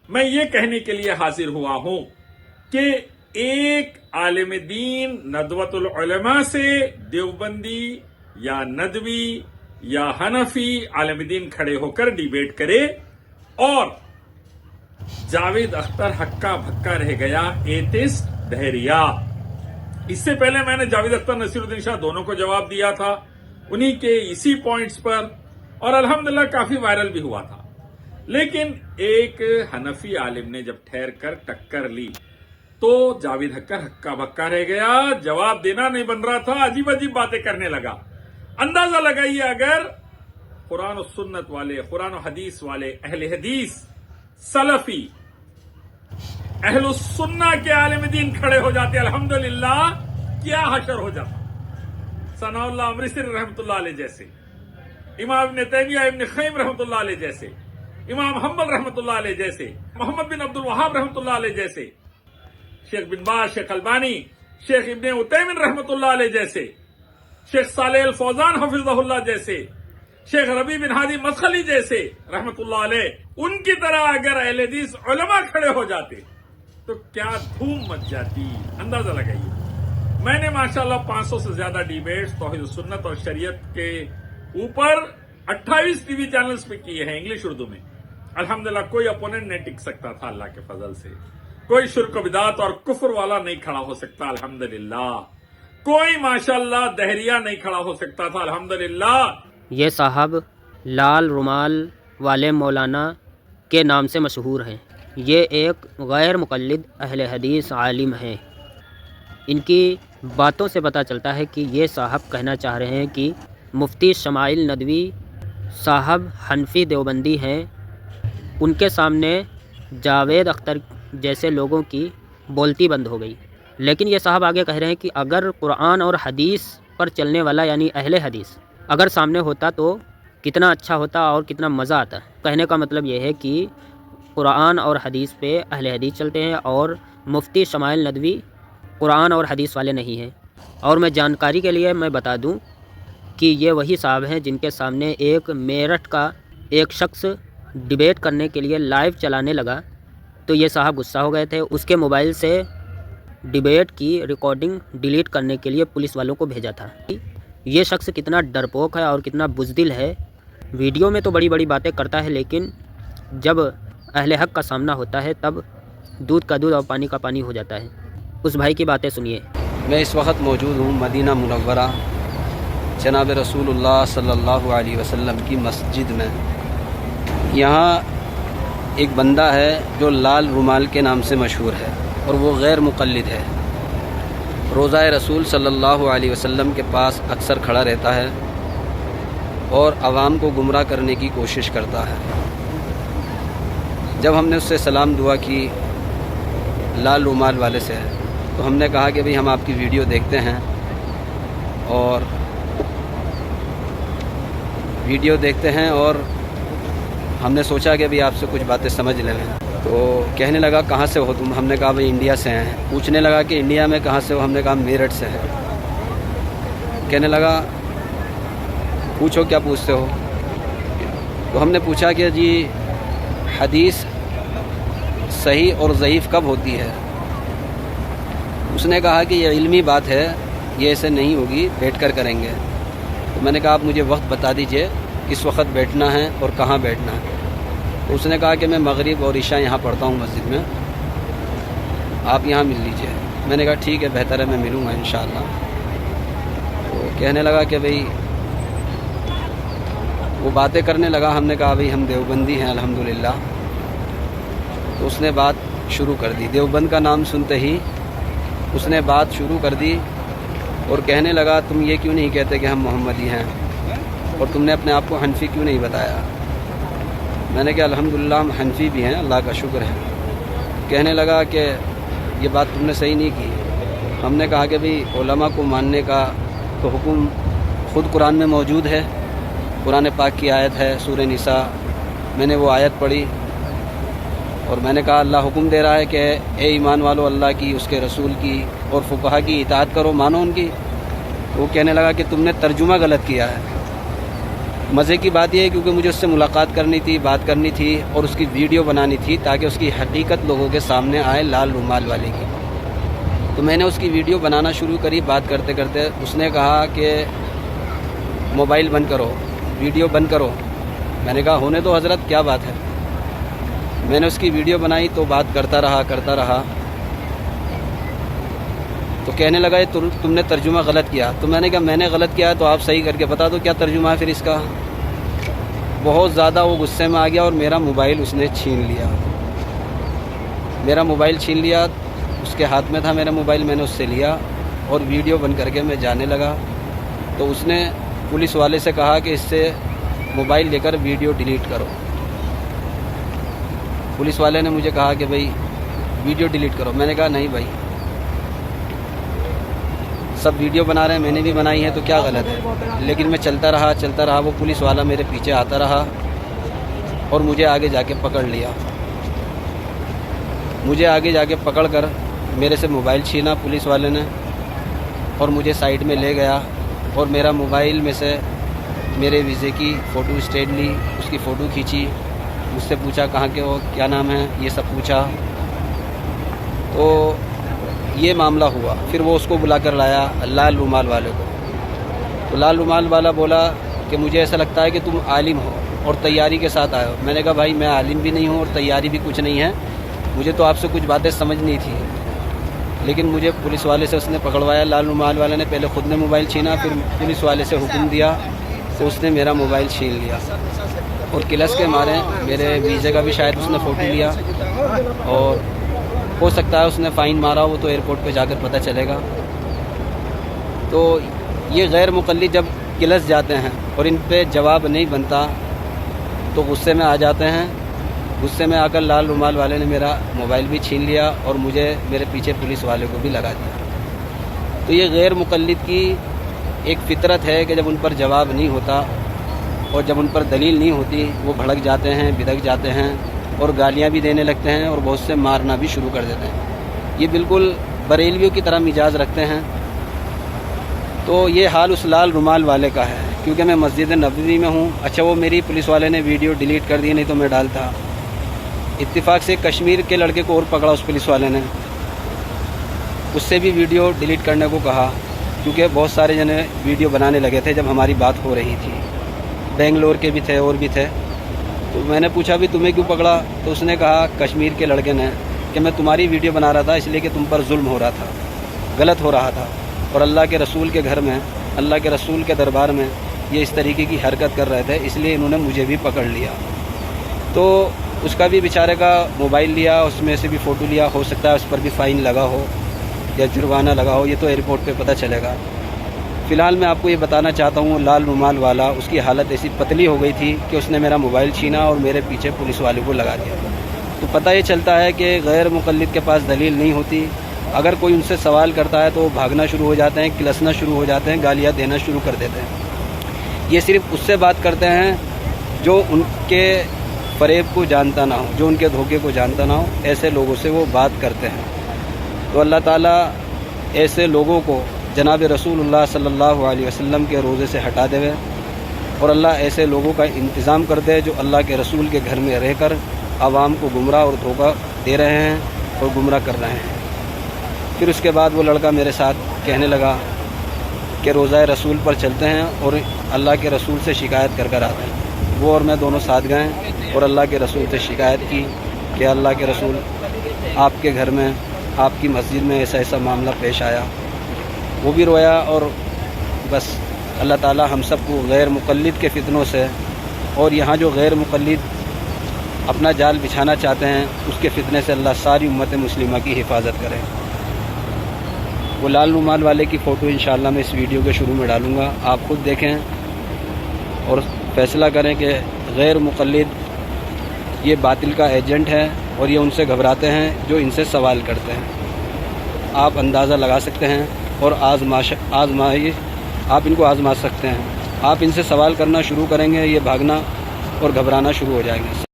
میں یہ کہنے کے لیے حاضر ہوا ہوں کہ ایک عالم دین ندوۃ العلماء سے دیوبندی یا ندوی یا حنفی عالم دین کھڑے ہو کر ڈیبیٹ کرے اور جاوید اختر ہکا بھکا رہ گیا ایتھسٹ دہریہ۔ اس سے پہلے میں نے جاوید اختر نصیر الدین شاہ دونوں کو جواب دیا تھا انہی کے اسی پوائنٹس پر، اور الحمدللہ کافی وائرل بھی ہوا تھا۔ لیکن ایک حنفی عالم نے جب ٹھہر کر ٹکر لی تو جاوید اختر ہکا بھکا رہ گیا، جواب دینا نہیں بن رہا تھا، عجیب عجیب باتیں کرنے لگا۔ اندازہ لگائیے اگر قرآن و سنت والے، قرآن و حدیث والے، اہل حدیث، سلفی، اہل السنہ کے عالم دین کھڑے ہو جاتے الحمدللہ، کیا حشر ہو جاتا۔ ثناء اللہ امرتسری رحمۃ اللہ علیہ جیسے، امام ابن تیمیہ ابن قیم رحمۃ اللہ علیہ جیسے، امام حنبل رحمۃ اللہ علیہ جیسے، محمد بن عبد الوہاب رحمۃ اللہ علیہ جیسے، شیخ بن باز، شیخ البانی، شیخ ابن عثیمین رحمۃ اللہ علیہ جیسے، شیخ صالح الفوزان حفظہ اللہ جیسے، شیخ ربیع بن ہادی مدخلی جیسے رحمۃ اللہ علیہ، ان کی طرح اگر اہل حدیث علماء کھڑے ہو جاتے تو کیا دھوم مچ جاتی، اندازہ لگائیے۔ میں نے ماشاءاللہ 500 سے زیادہ ڈیبیٹس توحید و سنت اور شریعت کے اوپر 28 ٹی وی چینلز پہ کیے ہیں، انگلش اردو میں۔ الحمدللہ کوئی اپوننٹ نہیں ٹک سکتا تھا اللہ کے فضل سے، کوئی شرک و بدعت اور کفر والا نہیں کھڑا ہو سکتا الحمدللہ، کوئی ماشاءاللہ دہریہ نہیں کھڑا ہو سکتا تھا الحمدللہ۔ یہ صاحب لال رومال والے مولانا کے نام سے مشہور ہیں۔ یہ ایک غیر مقلد اہل حدیث عالم ہیں۔ ان کی باتوں سے پتہ چلتا ہے کہ یہ صاحب کہنا چاہ رہے ہیں کہ مفتی شمائل ندوی صاحب حنفی دیوبندی ہیں، ان کے سامنے جاوید اختر جیسے لوگوں کی بولتی بند ہو گئی۔ لیکن یہ صاحب آگے کہہ رہے ہیں کہ اگر قرآن اور حدیث پر چلنے والا یعنی اہل حدیث اگر سامنے ہوتا تو کتنا اچھا ہوتا اور کتنا مزہ آتا۔ کہنے کا مطلب یہ ہے کہ قرآن اور حدیث پہ اہل حدیث چلتے ہیں اور مفتی شمائل ندوی قرآن اور حدیث والے نہیں ہیں۔ اور میں جانکاری کے لیے میں بتا دوں کہ یہ وہی صاحب ہیں جن کے سامنے ایک میرٹھ کا ایک شخص ڈیبیٹ کرنے کے لیے لائیو چلانے لگا تو یہ صاحب غصہ ہو گئے تھے، اس کے موبائل سے ڈیبیٹ کی ریکارڈنگ ڈیلیٹ کرنے کے لیے پولیس والوں کو بھیجا تھا۔ یہ شخص کتنا ڈرپوک ہے اور کتنا بزدل ہے، ویڈیو میں تو بڑی بڑی باتیں کرتا ہے لیکن جب اہل حق کا سامنا ہوتا ہے تب دودھ کا دودھ اور پانی کا پانی ہو جاتا ہے۔ اس بھائی کی باتیں سنیے۔ میں اس وقت موجود ہوں مدینہ منورہ جناب رسول اللہ صلی اللہ علیہ وسلم کی مسجد میں۔ یہاں ایک بندہ ہے جو لال رومال کے نام سے مشہور ہے اور وہ غیر مقلد ہے، روضہ رسول صلی اللہ علیہ وسلم کے پاس اکثر کھڑا رہتا ہے اور عوام کو گمراہ کرنے کی کوشش کرتا ہے۔ جب ہم نے اس سے سلام دعا کی لال رومال والے سے تو ہم نے کہا کہ بھئی ہم آپ کی ویڈیو دیکھتے ہیں اور ہم نے سوچا کہ بھی آپ سے کچھ باتیں سمجھ لیں۔ تو کہنے لگا کہاں سے ہو تم؟ ہم نے کہا بھئی انڈیا سے ہیں۔ پوچھنے لگا کہ انڈیا میں کہاں سے ہو؟ ہم نے کہا میرٹھ سے ہے۔ کہنے لگا پوچھو کیا پوچھتے ہو؟ تو ہم نے پوچھا کہ جی حدیث صحیح اور ضعیف کب ہوتی ہے؟ اس نے کہا کہ یہ علمی بات ہے، یہ ایسے نہیں ہوگی، بیٹھ کر کریں گے۔ تو میں نے کہا آپ مجھے وقت بتا دیجئے کس وقت بیٹھنا ہے اور کہاں بیٹھنا ہے۔ تو اس نے کہا کہ میں مغرب اور عشاء یہاں پڑھتا ہوں مسجد میں، آپ یہاں مل لیجئے۔ میں نے کہا ٹھیک ہے، بہتر ہے، میں ملوں گا انشاءاللہ۔ تو کہنے لگا کہ بھئی وہ باتیں کرنے لگا۔ ہم نے کہا بھئی ہم دیوبندی ہیں الحمدللہ۔ تو اس نے بات شروع کر دی، دیوبند کا نام سنتے ہی اس نے بات شروع کر دی اور کہنے لگا تم یہ کیوں نہیں کہتے کہ ہم محمدی ہیں، اور تم نے اپنے آپ کو حنفی کیوں نہیں بتایا؟ میں نے کہا الحمدللہ ہم حنفی بھی ہیں، اللہ کا شکر ہے۔ کہنے لگا کہ یہ بات تم نے صحیح نہیں کی۔ ہم نے کہا کہ بھئی علماء کو ماننے کا تو حکم خود قرآن میں موجود ہے، قرآن پاک کی آیت ہے سورہ نساء، میں نے وہ آیت پڑھی اور میں نے کہا اللہ حکم دے رہا ہے کہ اے ایمان والو اللہ کی، اس کے رسول کی اور فقہا کی اطاعت کرو، مانو ان کی۔ وہ کہنے لگا کہ تم نے ترجمہ غلط کیا ہے۔ مزے کی بات یہ ہے کیونکہ مجھے اس سے ملاقات کرنی تھی، بات کرنی تھی اور اس کی ویڈیو بنانی تھی تاکہ اس کی حقیقت لوگوں کے سامنے آئے لال رومال والے کی۔ تو میں نے اس کی ویڈیو بنانا شروع کری، بات کرتے کرتے اس نے کہا کہ موبائل بند کرو، ویڈیو بند کرو۔ میں نے کہا ہونے تو حضرت، کیا بات ہے۔ میں نے اس کی ویڈیو بنائی تو بات کرتا رہا تو کہنے لگا یہ تم نے ترجمہ غلط کیا۔ تو میں نے کہا میں نے غلط کیا تو آپ صحیح کر کے بتا دو کیا ترجمہ ہے پھر اس کا۔ بہت زیادہ وہ غصے میں آ گیا اور میرا موبائل اس نے چھین لیا۔ میرا موبائل چھین لیا، اس کے ہاتھ میں تھا میرا موبائل، میں نے اس سے لیا اور ویڈیو بند کر کے میں جانے لگا۔ تو اس نے پولیس والے سے کہا کہ اس سے موبائل لے کر ویڈیو ڈیلیٹ کرو۔ پولیس والے نے مجھے کہا کہ بھائی ویڈیو ڈیلیٹ کرو۔ میں نے کہا نہیں بھائی، سب ویڈیو بنا رہے ہیں، میں نے بھی بنائی ہے تو کیا غلط ہے۔ لیکن میں چلتا رہا، وہ پولیس والا میرے پیچھے آتا رہا اور مجھے آگے جا کے پکڑ لیا۔ مجھے آگے جا کے پکڑ کر میرے سے موبائل چھینا پولیس والے نے اور مجھے سائڈ میں لے گیا اور میرا موبائل میں سے میرے ویزے کی فوٹو اسٹیٹ لی، اس کی فوٹو کھینچی، مجھ سے پوچھا کہاں کے ہو، کیا نام ہے، یہ سب پوچھا۔ تو یہ معاملہ ہوا۔ پھر وہ اس کو بلا کر لایا لال رومال والے کو۔ تو لال رومال والا بولا کہ مجھے ایسا لگتا ہے کہ تم عالم ہو اور تیاری کے ساتھ آئے ہو۔ میں نے کہا بھائی میں عالم بھی نہیں ہوں اور تیاری بھی کچھ نہیں ہے، مجھے تو آپ سے کچھ باتیں سمجھنی تھی۔ لیکن مجھے پولیس والے سے اس نے پکڑوایا۔ لال رومال والے نے پہلے خود نے موبائل چھینا، پھر پولیس والے سے حکم دیا تو اس نے میرا موبائل چھین لیا اور کلس کے مارے میرے ویزے کا بھی شاید اس نے فوٹو لیا اور ہو سکتا ہے اس نے فائن مارا ہو، تو ایئرپورٹ پہ جا کر پتہ چلے گا۔ تو یہ غیر مقلد جب کلس جاتے ہیں اور ان پہ جواب نہیں بنتا تو غصے میں آ جاتے ہیں۔ غصے میں آ کر لال رومال والے نے میرا موبائل بھی چھین لیا اور مجھے میرے پیچھے پولیس والے کو بھی لگا دیا۔ تو یہ غیر مقلد کی ایک فطرت ہے کہ جب ان پر جواب نہیں ہوتا اور جب ان پر دلیل نہیں ہوتی وہ بھڑک جاتے ہیں، بدک جاتے ہیں اور گالیاں بھی دینے لگتے ہیں اور بہت سے مارنا بھی شروع کر دیتے ہیں۔ یہ بالکل بریلویوں کی طرح مزاج رکھتے ہیں۔ تو یہ حال اس لال رومال والے کا ہے کیونکہ میں مسجد نبوی میں ہوں۔ اچھا وہ میری پولیس والے نے ویڈیو ڈیلیٹ کر دی، نہیں تو میں ڈالتا۔ اتفاق سے کشمیر کے لڑکے کو اور پکڑا اس پولیس والے نے، اس سے بھی ویڈیو ڈیلیٹ کرنے کو کہا کیونکہ بہت سارے جنے ویڈیو بنانے لگے تھے جب ہماری بات ہو رہی تھی، بنگلور کے بھی تھے اور بھی تھے۔ تو میں نے پوچھا بھی تمہیں کیوں پکڑا؟ تو اس نے کہا کشمیر کے لڑکے نے کہ میں تمہاری ویڈیو بنا رہا تھا اس لیے کہ تم پر ظلم ہو رہا تھا، غلط ہو رہا تھا اور اللہ کے رسول کے گھر میں، اللہ کے رسول کے دربار میں یہ اس طریقے کی حرکت کر رہے تھے، اس لیے انہوں نے مجھے بھی پکڑ لیا۔ تو اس کا بھی بیچارے کا موبائل لیا، اس میں سے بھی فوٹو لیا، ہو سکتا ہے اس پر بھی فائن لگا ہو یا جرمانہ لگا ہو، یہ تو ایئرپورٹ پہ پتہ چلے گا۔ فی الحال میں آپ کو یہ بتانا چاہتا ہوں لال رومال والا، اس کی حالت ایسی پتلی ہو گئی تھی کہ اس نے میرا موبائل چھینا اور میرے پیچھے پولیس والے کو لگا دیا۔ تو پتہ یہ چلتا ہے کہ غیر مقلد کے پاس دلیل نہیں ہوتی، اگر کوئی ان سے سوال کرتا ہے تو وہ بھاگنا شروع ہو جاتے ہیں، کلسنا شروع ہو جاتے ہیں، گالیاں دینا شروع کر دیتے ہیں۔ یہ صرف اس سے بات کرتے ہیں جو ان کے فریب کو جانتا نہ ہو، جو ان کے دھوکے کو جانتا نہ ہو، ایسے لوگوں سے وہ بات کرتے ہیں۔ تو اللہ تعالیٰ ایسے لوگوں کو جناب رسول اللہ صلی اللہ علیہ وسلم کے روزے سے ہٹا دے اور اللہ ایسے لوگوں کا انتظام کر دے جو اللہ کے رسول کے گھر میں رہ کر عوام کو گمراہ اور دھوکہ دے رہے ہیں اور گمراہ کر رہے ہیں۔ پھر اس کے بعد وہ لڑکا میرے ساتھ کہنے لگا کہ روزہ رسول پر چلتے ہیں اور اللہ کے رسول سے شکایت کر کر آتے ہیں۔ وہ اور میں دونوں ساتھ گئے اور اللہ کے رسول سے شکایت کی کہ اللہ کے رسول آپ کے گھر میں، آپ کی مسجد میں ایسا ایسا معاملہ پیش آیا۔ وہ بھی رویا اور بس اللہ تعالی ہم سب کو غیر مقلد کے فتنوں سے اور یہاں جو غیر مقلد اپنا جال بچھانا چاہتے ہیں اس کے فتنے سے اللہ ساری امت مسلمہ کی حفاظت کرے۔ وہ لال رومال والے کی فوٹو انشاءاللہ میں اس ویڈیو کے شروع میں ڈالوں گا، آپ خود دیکھیں اور فیصلہ کریں کہ غیر مقلد یہ باطل کا ایجنٹ ہے اور یہ ان سے گھبراتے ہیں جو ان سے سوال کرتے ہیں۔ آپ اندازہ لگا سکتے ہیں اور آپ ان کو آزما سکتے ہیں۔ آپ ان سے سوال کرنا شروع کریں گے، یہ بھاگنا اور گھبرانا شروع ہو جائیں گے۔